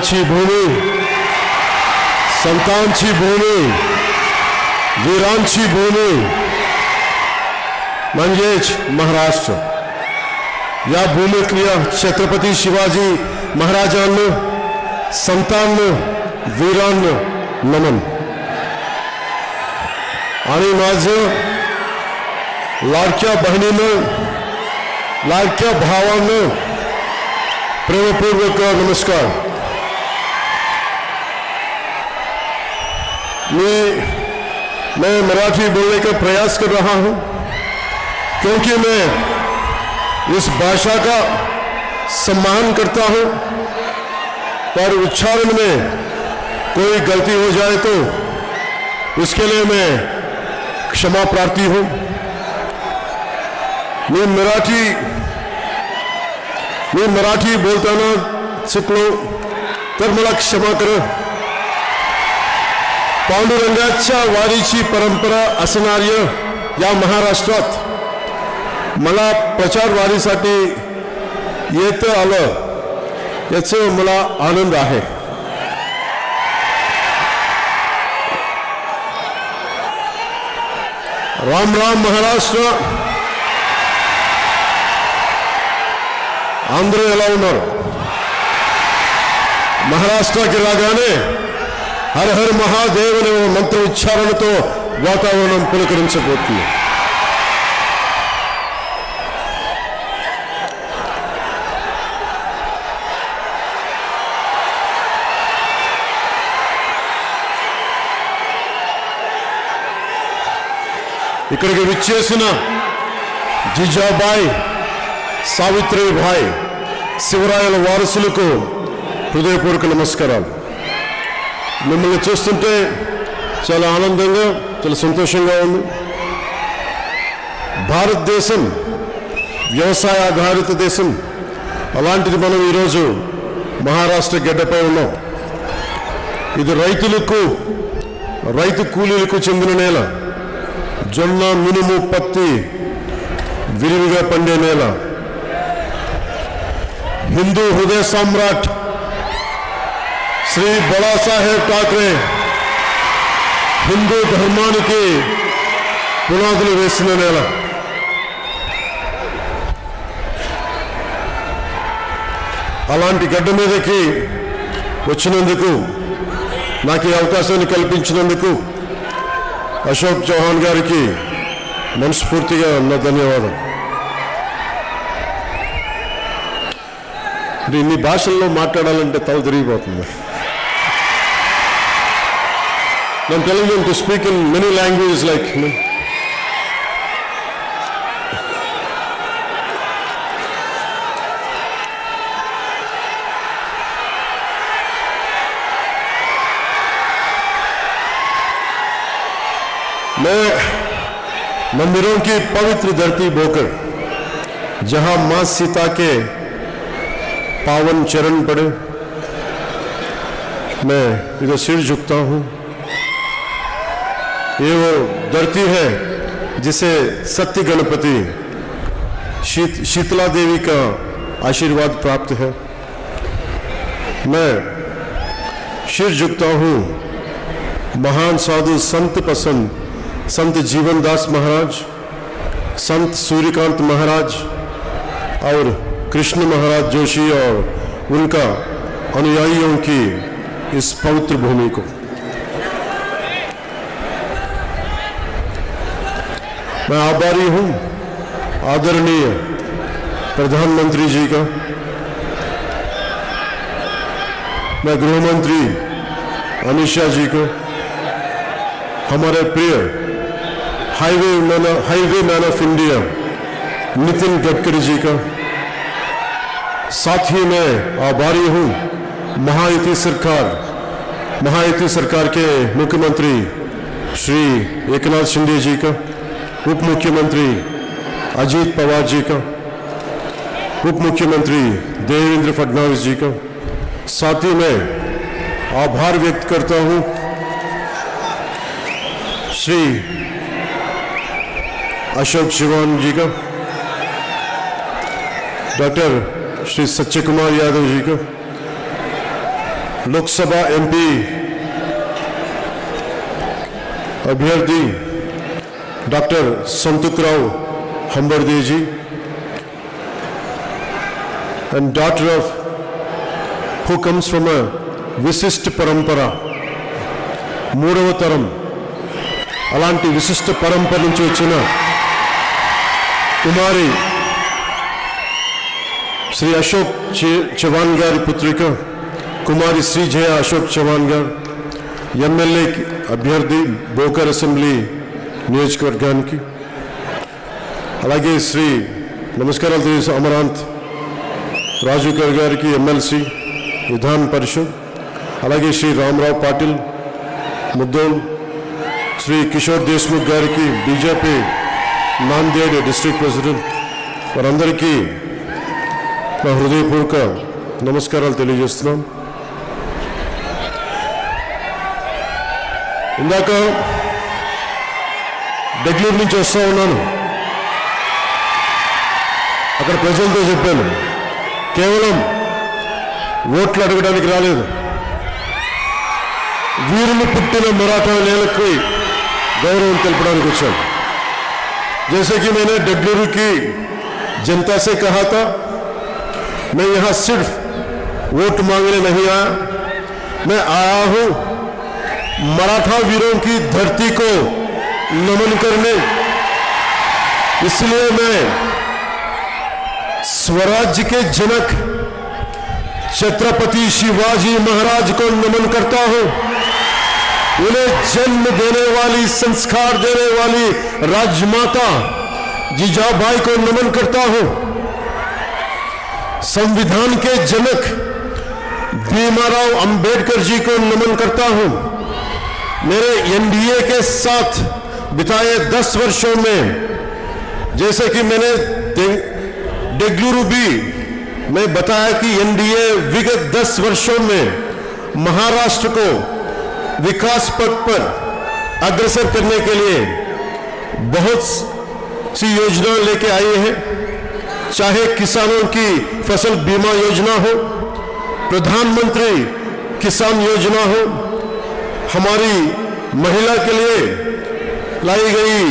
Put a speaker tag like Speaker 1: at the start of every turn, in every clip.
Speaker 1: मानाची भूमी, संतांची भूमी, वीरांची भूमी म्हणजेच महाराष्ट्र. या भूमीतल्या छत्रपती शिवाजी महाराजांना, संतांना, वीरांना नमन. आणि माझं लाडक्या बहिणीनं, लाडक्या भावांना प्रेमपूर्वक नमस्कार. मैं मराठी बोलने का प्रयास कर रहा हूं क्योंकि मैं इस भाषा का सम्मान करता हूं, पर उच्चारण में कोई गलती हो जाए तो उसके लिए मैं क्षमा प्रार्थी हूं. मी मराठी बोलताना चुकलो तर मला क्षमा करा. पांडुरंगाच्या वारीची परंपरा असणाऱ्या या महाराष्ट्रात मला प्रचार वारीसाठी येता आलं याचा मला आनंद आहे. राम राम महाराष्ट्र. आंध्र ఎలా ఉన్నారు? మహారాష్ట్రకి రాగానే హర హర మహాదేవ్ అనే మంత్ర ఉచ్చారణతో వాతావరణం పులకరించబోతుంది. ఇక్కడికి విచ్చేసిన జిజాబాయి, సావిత్రిబాయి, శివరాయల వారసులకు హృదయపూర్వక నమస్కారాలు. మిమ్మల్ని చూస్తుంటే చాలా ఆనందంగా, చాలా సంతోషంగా ఉంది. భారతదేశం వ్యవసాయ ఆధారిత దేశం. అలాంటిది మనం ఈరోజు మహారాష్ట్ర గడ్డపై ఉన్నాం. ఇది రైతు కూలీలకు చెందిన నేల. జొన్న, మినుము, పత్తి విరివిగా పండే నేల. హిందూ హృదయ సామ్రాట్ శ్రీ బాలాసాహెబ్ ఠాక్రే హిందూ ధర్మానికి పునాదులు వేసిన నేల. అలాంటి గడ్డ మీదకి వచ్చినందుకు, నాకు ఈ అవకాశాన్ని కల్పించినందుకు అశోక్ చౌహాన్ గారికి మనస్ఫూర్తిగా నా ధన్యవాదాలు. ఇన్ని భాషల్లో మాట్లాడాలంటే తల తిరిగిపోతుంది. I'm telling them to speak in many languages like मैं मंदिरों की पवित्र धरती बोकर जहां मां सीता के पावन चरण पड़े, मैं इधर सिर झुकता हूं. ये वो धरती है जिसे सत्य गणपति शीतला देवी का आशीर्वाद प्राप्त है. मैं सिर झुकता हूं महान साधु संत पसंद संत जीवनदास महाराज, संत सूर्यकांत महाराज और कृष्ण महाराज जोशी और उनका अनुयायियों की इस पवित्र भूमि को. मैं आभारी हूं आदरणीय प्रधानमंत्री जी का, मैं गृह मंत्री अमित शाह जी को, हमारे प्रिय highway man of India Nitin Gadkari ji का. साथ ही मैं आभारी हूं महायुति सरकार के मुख्यमंत्री श्री एकनाथ शिंदे जी का, उप मुख्यमंत्री अजीत पवार जी का, उप मुख्यमंत्री देवेंद्र फडणवीस जी का. साथ ही मैं आभार व्यक्त करता हूं श्री अशोक चौहान जी का, डॉक्टर श्री सच्चे कुमार यादव जी का, लोकसभा एमपी अभ्यर्थी doctor Santukrao Hambarde ji and daughter of who comes from a విశిష్ట పరంపర మూడవ తరం అలాంటి విశిష్ట పరంపర నుంచి వచ్చిన కుమారి శ్రీ అశోక్ చవాన్ గారి పుత్రిక కుమారి శ్రీజయ అశోక్ చవాన్ గారు ఎమ్మెల్యే అభ్యర్థి బోకర్ అసెంబ్లీ నియోజకవర్గానికి అలాగే శ్రీ నమస్కారాలు తెలియజేసి అమరాంత్ రాజుకర్ గారికి ఎమ్మెల్సీ విధాన్ పరిషత్ అలాగే శ్రీ రామరావు పాటిల్ ముద్దోల్ శ్రీ కిషోర్ దేశ్ముఖ్ గారికి బీజేపీ నాందేడ్ డిస్ట్రిక్ట్ ప్రెసిడెంట్ వారందరికీ నా హృదయపూర్వక నమస్కారాలు తెలియజేస్తున్నాం. ఇందాక బెంగళూరు నుంచి వస్తూ ఉన్నాను. అక్కడ ప్రజలతో చెప్పాను, కేవలం ఓట్లు అడగడానికి రాలేదు, వీరులు పుట్టిన మరాఠా నేలకు गौरव तेलपడానికి వచ్చాను. जैसे कि मैंने डब्ल्यूरू की जनता से कहा था, मैं यहाँ सिर्फ वोट मांगने नहीं आया, मैं आया हूँ मराठा वीरों की धरती को नमन करने. इसलिए मैं स्वराज्य के जनक छत्रपति शिवाजी महाराज को नमन करता हूँ. उन्हें जन्म देने वाली, संस्कार देने वाली राजमाता जीजाबाई को नमन करता हूं. संविधान के जनक भीमराव अंबेडकर जी को नमन करता हूं. मेरे एनडीए के साथ बिताए 10 वर्षों में, जैसे कि मैंने बेंगलुरु भी मैं बताया कि एनडीए विगत 10 वर्षों में महाराष्ट्र को विकास पथ पर अग्रसर करने के लिए बहुत सी योजना लेके आए हैं. चाहे किसानों की फसल बीमा योजना हो, प्रधानमंत्री किसान योजना हो, हमारी महिला के लिए लाई गई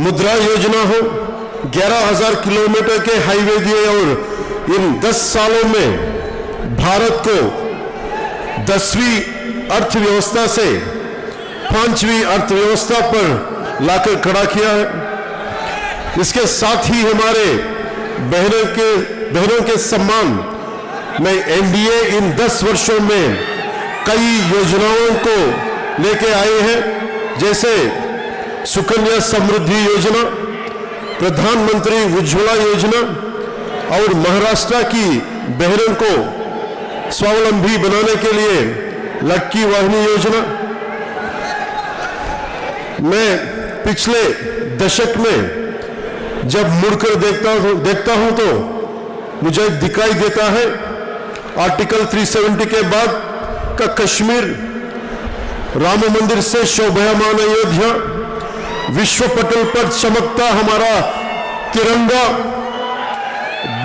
Speaker 1: मुद्रा योजना हो, 11,000 किलोमीटर के हाईवे दिए और इन 10 सालों में भारत को 10वीं अर्थव्यवस्था से 5वीं अर्थव्यवस्था पर लाकर खड़ा किया है. इसके साथ ही हमारे बहनों के सम्मान में एनडीए इन 10 वर्षों में कई योजनाओं को लेके आए हैं, जैसे सुकन्या समृद्धि योजना, प्रधानमंत्री उज्ज्वला योजना और महाराष्ट्र की बहनों को स्वावलंबी बनाने के लिए लड़की वाहिनी योजना. मैं पिछले दशक में जब मुड़कर देखता हूं तो मुझे दिखाई देता है आर्टिकल 370 के बाद का कश्मीर, राम मंदिर से शोभायमान अयोध्या, विश्व पटल पर चमकता हमारा तिरंगा,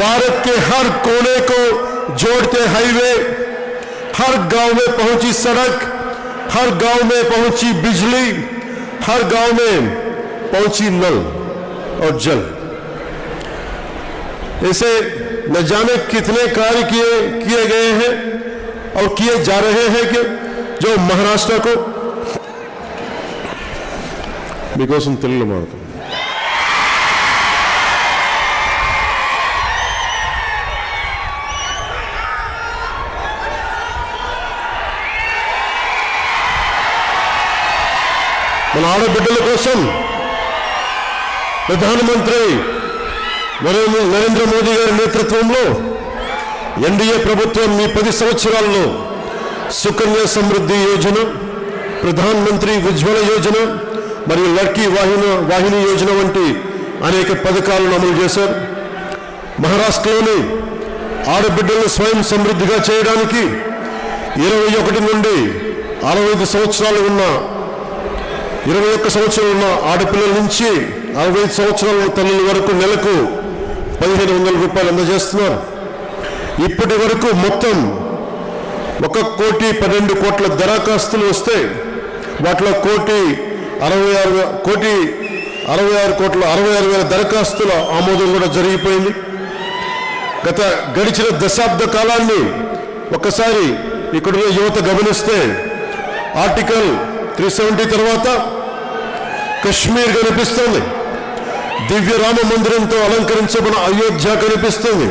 Speaker 1: भारत के हर कोने को जोड़ते हाईवे, हर गांव में पहुंची सड़क, हर गांव में पहुंची बिजली, हर गांव में पहुंची नल और जल. ऐसे न जाने कितने कार्य किए गए हैं और किए जा रहे हैं कि जो महाराष्ट्र को మీకోసం తెలుగులో మాట్లాడుతాను. మన ఆడబిడ్డల కోసం ప్రధానమంత్రి నరేంద్ర మోదీ గారి నేతృత్వంలో ఎన్డీఏ ప్రభుత్వం ఈ 10 సంవత్సరాల్లో సుకన్య సమృద్ధి యోజన, ప్రధానమంత్రి ఉజ్వల యోజన మరియు లడ్కీ వాహిని యోజన వంటి అనేక పథకాలను అమలు చేశారు. మహారాష్ట్రలోని ఆడబిడ్డలను స్వయం సమృద్ధిగా చేయడానికి 21 నుండి 65 సంవత్సరాలు ఉన్న 21 సంవత్సరాలు ఉన్న ఆడపిల్లల నుంచి 65 సంవత్సరాల తల్లుల వరకు నెలకు 1,500 రూపాయలు అందజేస్తున్నారు. ఇప్పటి వరకు మొత్తం 1,12,00,00,000 దరఖాస్తులు వస్తే వాటిలో 1,66,00,00,000 దరఖాస్తుల ఆమోదం కూడా జరిగిపోయింది. గడిచిన దశాబ్ద కాలాన్ని ఒక్కసారి ఇక్కడున్న యువత గమనిస్తే ఆర్టికల్ 370 తర్వాత కశ్మీర్ కనిపిస్తుంది, దివ్య రామ మందిరంతో అలంకరించబడిన అయోధ్య కనిపిస్తుంది,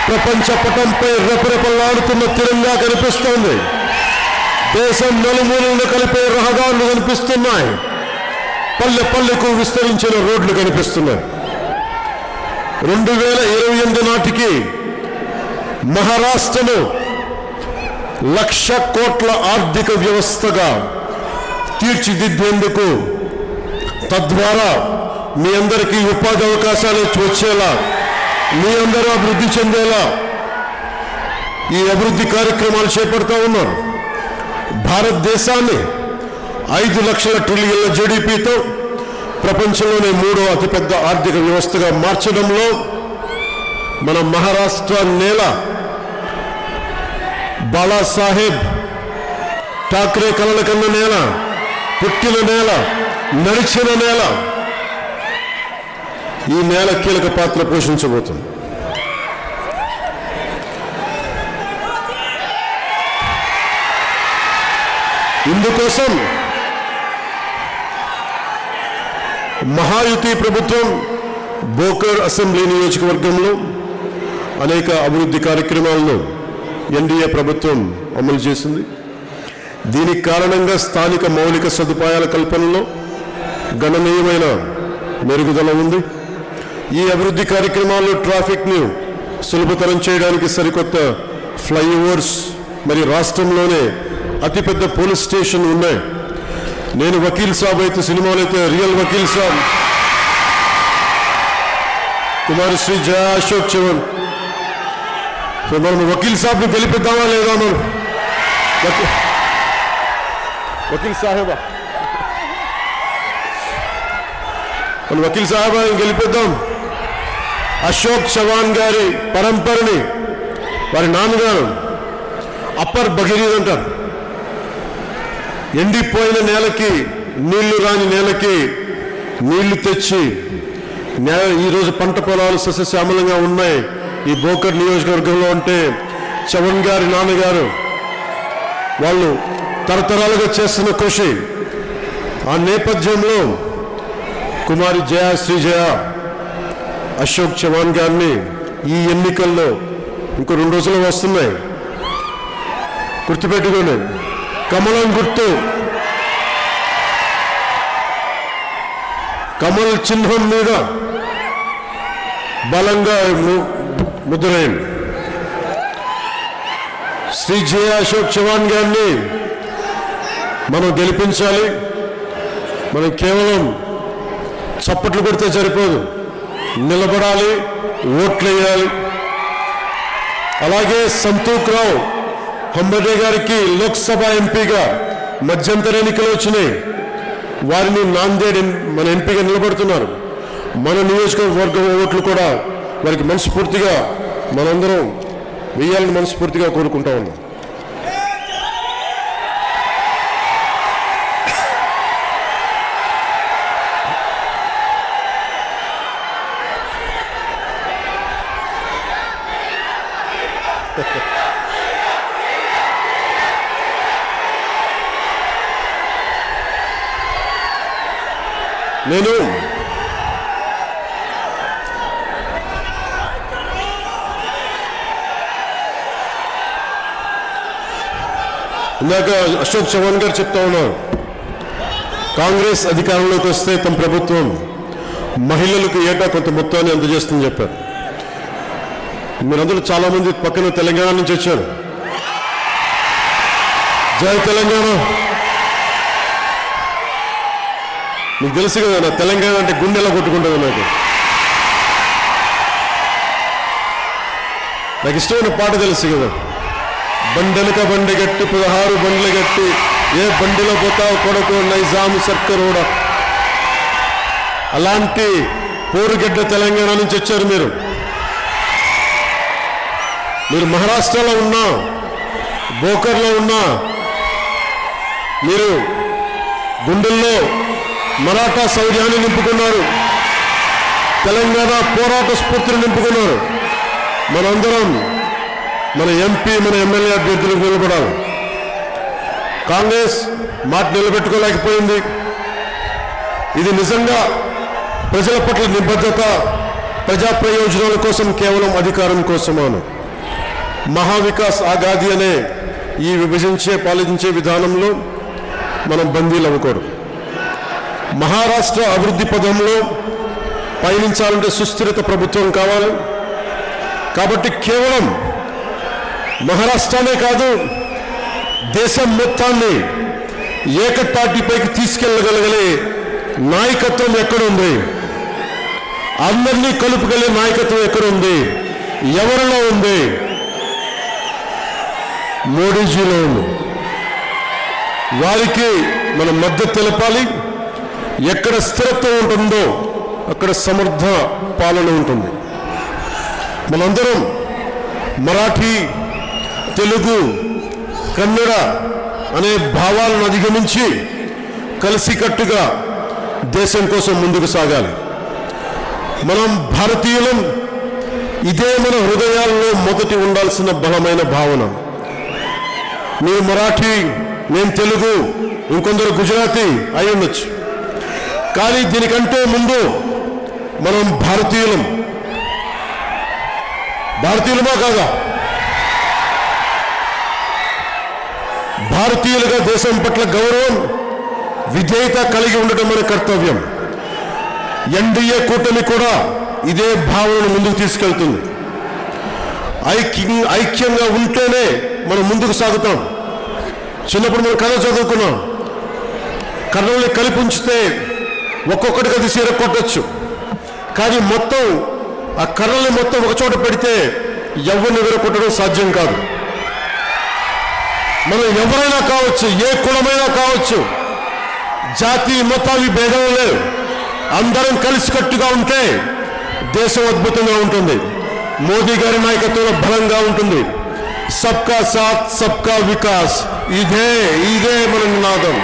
Speaker 1: ప్రపంచ పటంపై రెపరెపలాడుతున్న తిరంగా కనిపిస్తోంది, దేశం నలుమూలలను కలిపే రహదారులు కనిపిస్తున్నాయి, పల్లె పల్లెకు విస్తరించిన రోడ్లు కనిపిస్తున్నాయి. 2028 నాటికి మహారాష్ట్రను 1,00,000 కోట్ల ఆర్థిక వ్యవస్థగా తీర్చిదిద్దేందుకు, తద్వారా మీ అందరికీ ఉపాధి అవకాశాలు వచ్చేలా, మీ అందరూ అభివృద్ధి చెందేలా ఈ అభివృద్ధి కార్యక్రమాలు చేపడతా ఉన్నారు. భారతదేశాన్ని 5 లక్షల ట్రిలియన్ల జీడిపితో ప్రపంచంలోనే 3వ అతిపెద్ద ఆర్థిక వ్యవస్థగా మార్చడంలో మన మహారాష్ట్ర నేల బాలాసాహెబ్ ఠాక్రే కలల కన్న నేల, పుట్టిన నేల, నడిచిన నేల. ఈ నేల కీలక పాత్ర పోషించబోతుంది. ఇందుకోసం మహాయుతి ప్రభుత్వం బోకర్ అసెంబ్లీ నియోజకవర్గంలో అనేక అభివృద్ధి కార్యక్రమాలను ఎన్డీఏ ప్రభుత్వం అమలు చేసింది. దీనికి కారణంగా స్థానిక మౌలిక సదుపాయాల కల్పనలో గణనీయమైన మెరుగుదల ఉంది. ఈ అభివృద్ధి కార్యక్రమాల్లో ట్రాఫిక్ను సులభతరం చేయడానికి సరికొత్త ఫ్లైఓవర్స్, మరి రాష్ట్రంలోనే అతిపెద్ద పోలీస్ స్టేషన్ ఉన్నాయి. నేను వకీల్ సాబ్ అయితే, సినిమాలో అయితే రియల్ వకీల్ సాబ్, కుమారశ్రీ జయ అశోక్ చవన్. సో మనం వకీల్ సాబ్ని గెలిపిద్దామా లేదా? మనం వకీల్ సాహెబా, మన వకీల్ సాహెబా గెలిపిద్దాం. అశోక్ చవాన్ గారి పరంపరని, వారి నాన్నగారు అప్పర్ భగీరథ్ అంటారు. ఎండిపోయిన నేలకి, నీళ్లు రాని నేలకి నీళ్లు తెచ్చి ఈరోజు పంట పొలాలు సస్యశ్యామలంగా ఉన్నాయి ఈ బోకర్ నియోజకవర్గంలో. అంటే చవన్ గారి నాన్నగారు వాళ్ళు తరతరాలుగా చేస్తున్న కృషి. ఆ నేపథ్యంలో కుమారి జయ శ్రీజయ అశోక్ చవాన్ గారిని ఈ ఎన్నికల్లో ఇంకో 2 రోజులు వస్తున్నాయి, గుర్తుపెట్టుకోండి. కమలం గుర్తు, కమల్ చిహ్నం మీద బలంగా ముద్రయండి. శ్రీ జయ అశోక్ చవాన్ గారిని మనం గెలిపించాలి. మనం కేవలం చప్పట్లు కొడితే సరిపోదు, నిలబడాలి, ఓట్లు వేయాలి. అలాగే సంతూక్ రావు హంబర్డే గారికి లోక్సభ ఎంపీగా మధ్యంతర ఎన్నికలు వచ్చినాయి. వారిని నాందేడ్ మన ఎంపీగా నిలబడుతున్నారు. మన నియోజకవర్గం ఓట్లు కూడా వారికి మనస్ఫూర్తిగా మనందరం వేయాలని మనస్ఫూర్తిగా కోరుకుంటా ఉన్నాం. నేను ఇందాక అశోక్ చవాన్ గారు చెప్తా ఉన్నారు, కాంగ్రెస్ అధికారంలోకి వస్తే తమ ప్రభుత్వం మహిళలకు ఏటా కొంత మొత్తాన్ని అందజేస్తుందని చెప్పారు. మీరందరూ చాలా మంది పక్కన తెలంగాణ నుంచి వచ్చారు. జై తెలంగాణ. మీకు తెలుసు కదా, నా తెలంగాణ అంటే గుండెలా కొట్టుకుంటుంది. నాకు ఇష్టమైన పాట తెలుసు కదా, బండెనక బండి గట్టి 16 బండ్లు గట్టి ఏ బండిలో పోతావు కొడుకు నైజాము సర్కరోడ. అలాంటి పోరుగడ్డ తెలంగాణ నుంచి వచ్చారు మీరు. మహారాష్ట్రలో ఉన్నా బోకర్లో ఉన్న మీరు గుండెల్లో మరాఠా శౌర్యాన్ని నింపుకున్నారు, తెలంగాణ పోరాట స్ఫూర్తిని నింపుకున్నారు. మనందరం మన ఎంపీ మన ఎమ్మెల్యే అభ్యర్థులకు నిలబడాలి. కాంగ్రెస్ మాట నిలబెట్టుకోలేకపోయింది. ఇది నిజంగా ప్రజల పట్ల నిబద్ధత, ప్రజా ప్రయోజనాల కోసం, కేవలం అధికారం కోసమాను. మహావికాస్ ఆగాది అనే ఈ విభజించే పాలించే విధానంలో మనం బందీలు అవ్వకూడదు. మహారాష్ట్ర అభివృద్ధి పదంలో పయనించాలంటే సుస్థిరత ప్రభుత్వం కావాలి. కాబట్టి కేవలం మహారాష్ట్రనే కాదు, దేశం మొత్తాన్ని ఏకతాటిపైకి తీసుకెళ్ళగలిగే నాయకత్వం ఎక్కడుంది, అందరినీ కలుపుగలే నాయకత్వం ఎక్కడుంది, ఎవరిలో ఉంది? మోడీజీలో ఉంది. వారికి మనం మద్దతు తెలపాలి. ఎక్కడ స్థిరత్వం ఉంటుందో అక్కడ సమర్థ పాలన ఉంటుంది. మనందరం మరాఠీ, తెలుగు, కన్నడ అనే భావాలను అధిగమించి కలిసికట్టుగా దేశం కోసం ముందుకు సాగాలి. మనం భారతీయులం. ఇదే మన హృదయాల్లో మొదటి ఉండాల్సిన బలమైన భావన. మీరు మరాఠీ, నేను తెలుగు, ఇంకొందరు గుజరాతీ అయి ఉండొచ్చు. కానీ దీనికంటే ముందు మనం భారతీయులం. భారతీయులమా కాదా? భారతీయులుగా దేశం పట్ల గౌరవం, విధేయత కలిగి ఉండటం మన కర్తవ్యం. ఎన్డీఏ కూటమి కూడా ఇదే భావనను ముందుకు తీసుకెళ్తుంది. ఐక్యంగా ఉంటేనే మనం ముందుకు సాగుతాం. చిన్నప్పుడు మనం కథ చదువుకున్నాం. కర్రల్ని కలిపి ఉంచితే ఒక్కొక్కటిగా తీసి ఎరగొట్టచ్చు. కానీ మొత్తం ఆ కర్రల్ని మొత్తం ఒక చోట పెడితే ఎవరిని ఎరగొట్టడం సాధ్యం కాదు. మనం ఎవరైనా కావచ్చు, ఏ కులమైనా కావచ్చు, జాతి మతాలు భేదం లేవు. అందరం కలిసికట్టుగా ఉంటే దేశం అద్భుతంగా ఉంటుంది. మోదీ గారి నాయకత్వంలో బలంగా ఉంటుంది. సబ్కా సాత్ సబ్కా వికాస్, ఇదే మన నినాదం.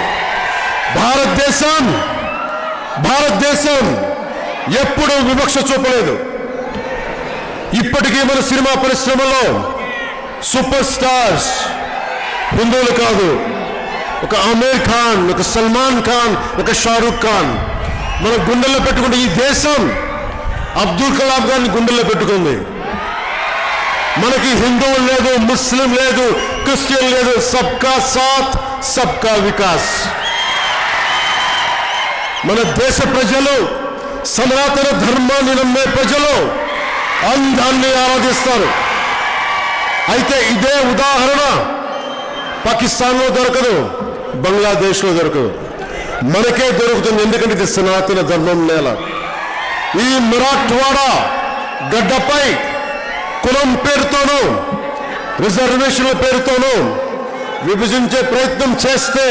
Speaker 1: భారతదేశం ఎప్పుడూ వివక్ష చూపలేదు. ఇప్పటికీ మన సినిమా పరిశ్రమలో సూపర్ స్టార్స్ హిందువులు కాదు. ఒక ఆమీర్ ఖాన్, ఒక సల్మాన్ ఖాన్, ఒక షారూక్ ఖాన్ మన గుండెల్లో పెట్టుకుంటే ఈ దేశం అబ్దుల్ కలాం గారిని గుండెల్లో పెట్టుకుంది. మనకి హిందువులు లేదు, ముస్లిం లేదు, క్రిస్టియన్ లేదు. సబ్కా సాత్ సబ్కా వికాస్. మన దేశ ప్రజలు, సనాతన ధర్మాన్ని నమ్మే ప్రజలు అందాన్ని ఆరాధిస్తారు. అయితే ఇదే ఉదాహరణ పాకిస్తాన్లో దొరకదు, బంగ్లాదేశ్లో దొరకదు, మనకే దొరుకుతుంది. ఎందుకంటే ఇది సనాతన ధర్మం నేల. ఈ మరాఠ్వాడా గడ్డపై కులం పేరుతోనూ రిజర్వేషన్ల పేరుతోనూ విభజించే ప్రయత్నం చేస్తే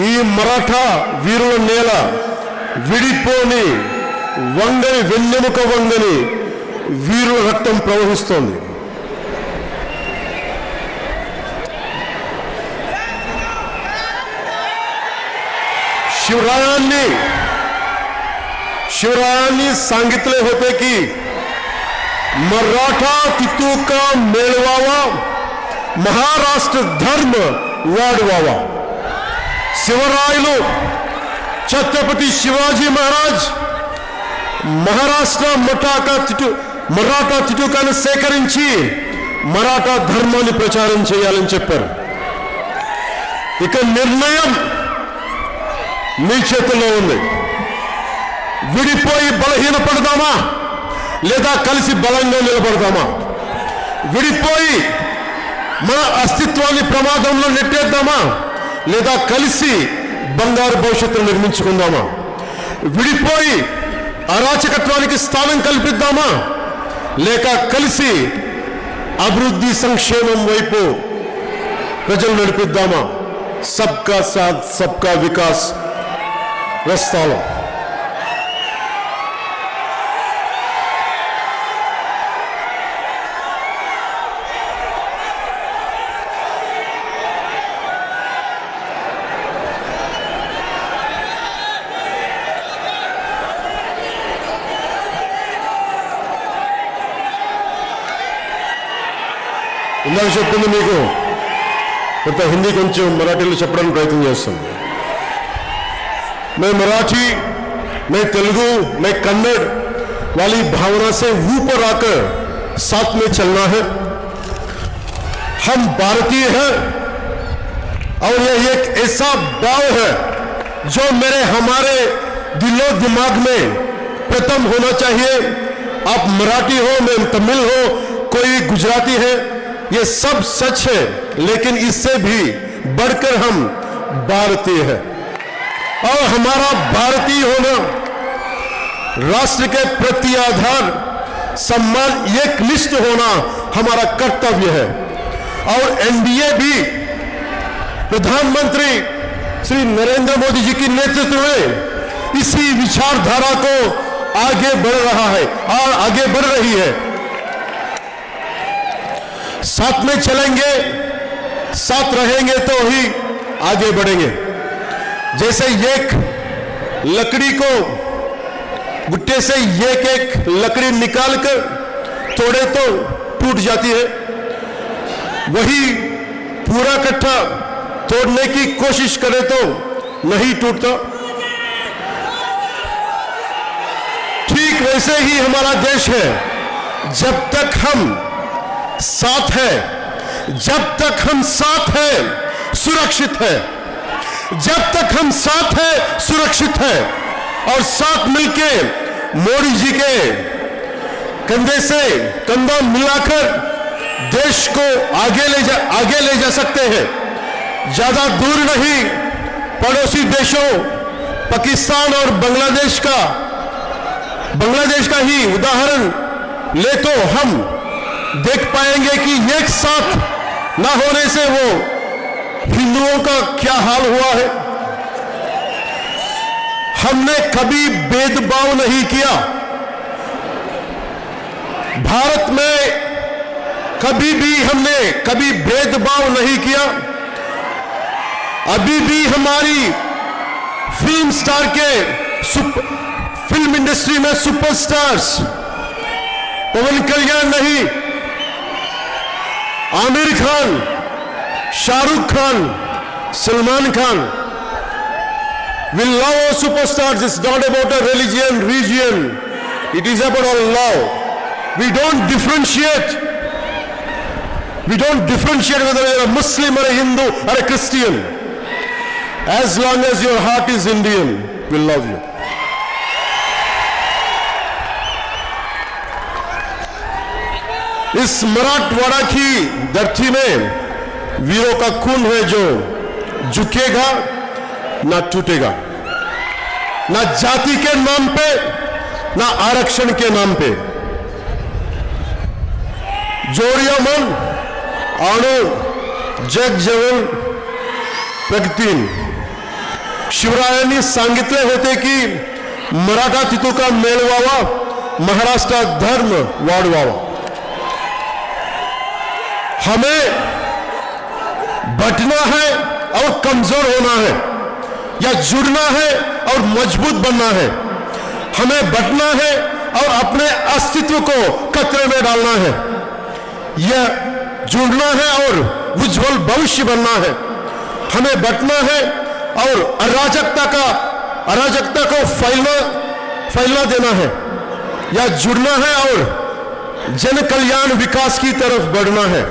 Speaker 1: ఈ మరాఠా వీరుల నేల విడిపోని, వంగని, వెన్నెముక వంగని వీరుల రక్తం ప్రవహిస్తోంది. शिवरायांनी सांगितले होते की मराठा तितूका मेळवावा, महाराष्ट्र धर्म वाढवावा. शिवरायలు ఛత్రపతి శివాజీ మహారాజ్ మరాఠా తిటూకాన్ని సేకరించి మరాఠా ధర్మాన్ని ప్రచారం చేయాలని చెప్పారు. ఇక నిర్ణయం మీ చేతుల్లో ఉంది. విడిపోయి బలహీనపడదామా లేదా కలిసి బలంగా నిలబడదామా? విడిపోయి మన అస్తిత్వాన్ని ప్రమాదంలో నెట్టేద్దామా లేదా కలిసి బంగారు భవిష్యత్తును నిర్మించుకుందామా? విడిపోయి అరాచకత్వానికి స్థానం కల్పిద్దామా లేక కలిసి అభివృద్ధి సంక్షేమం వైపు ప్రజలు నడిపిద్దామా? సబ్కా సాత్ సబ్కా వికాస్ ప్రస్తావం. ఇందాక చెప్పింది మీకు కొంత హిందీ కొంచెం మరాఠీలో చెప్పడానికి ప్రయత్నం చేస్తాను. मैं मराठी, मैं तेलुगु, मैं कन्नड़ वाली भावना से ऊपर आकर साथ में चलना है. हम भारतीय हैं और यह एक ऐसा भाव है जो हमारे दिलो दिमाग में प्रथम होना चाहिए. आप मराठी हो, मैं तमिल हो, कोई गुजराती है, ये सब सच है, लेकिन इससे भी बढ़कर हम भारतीय हैं और हमारा भारतीय होना राष्ट्र के प्रति आधार सम्मान एक निष्ठ होना हमारा कर्तव्य है. और एनडीए भी प्रधानमंत्री श्री नरेंद्र मोदी जी के नेतृत्व में इसी विचारधारा को आगे बढ़ रहा है और आगे बढ़ रही है. साथ में चलेंगे, साथ रहेंगे तो ही आगे बढ़ेंगे. जैसे एक लकड़ी को गुट्टे से एक लकड़ी निकालकर तोड़े तो टूट जाती है, वही पूरा कट्टा तोड़ने की कोशिश करे तो नहीं टूटता. ठीक वैसे ही हमारा देश है. जब तक हम साथ हैं, जब तक हम साथ हैं, सुरक्षित है. जब तक हम साथ हैं, सुरक्षित है. और साथ मिलके मोदी जी के कंधे से कंधा मिलाकर देश को आगे ले जा सकते हैं. ज्यादा दूर नहीं, पड़ोसी देशों पाकिस्तान और बांग्लादेश का ही उदाहरण ले तो हम देख पाएंगे कि एक साथ ना होने से वो हिंदुओं का क्या हाल हुआ है. हमने कभी भेदभाव नहीं किया. भारत में हमने कभी भेदभाव नहीं किया. अभी भी हमारी फिल्म स्टार के फिल्म इंडस्ट्री में सुपरस्टार्स पवन कल्याण नहीं, Aamir Khan, Shahrukh Khan, Salman Khan. We love our superstars. It's not about a religion, region. It is about our love. We don't differentiate. Whether you're a Muslim or a Hindu or a Christian. As long as your heart is Indian, we love you. इस मराठवाड़ा की धरती में वीरों का खून है जो झुकेगा ना टूटेगा. ना जाति के नाम पे, ना आरक्षण के नाम पे. जोड़िया मन आणो जग जवन प्रगतीन. शिवरायांनी सांगितले होते की मराठा तितुका मेळवावा, महाराष्ट्रात धर्म वाढवावा. हमें बटना है और कमजोर होना है, या जुड़ना है और मजबूत बनना है. हमें बटना है और अपने अस्तित्व को खतरे में डालना है. यह जुड़ना है और उज्जवल भविष्य बनना है. हमें बटना है और अराजकता को फैलना देना है, या जुड़ना है और जन कल्याण विकास की तरफ बढ़ना है.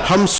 Speaker 1: हम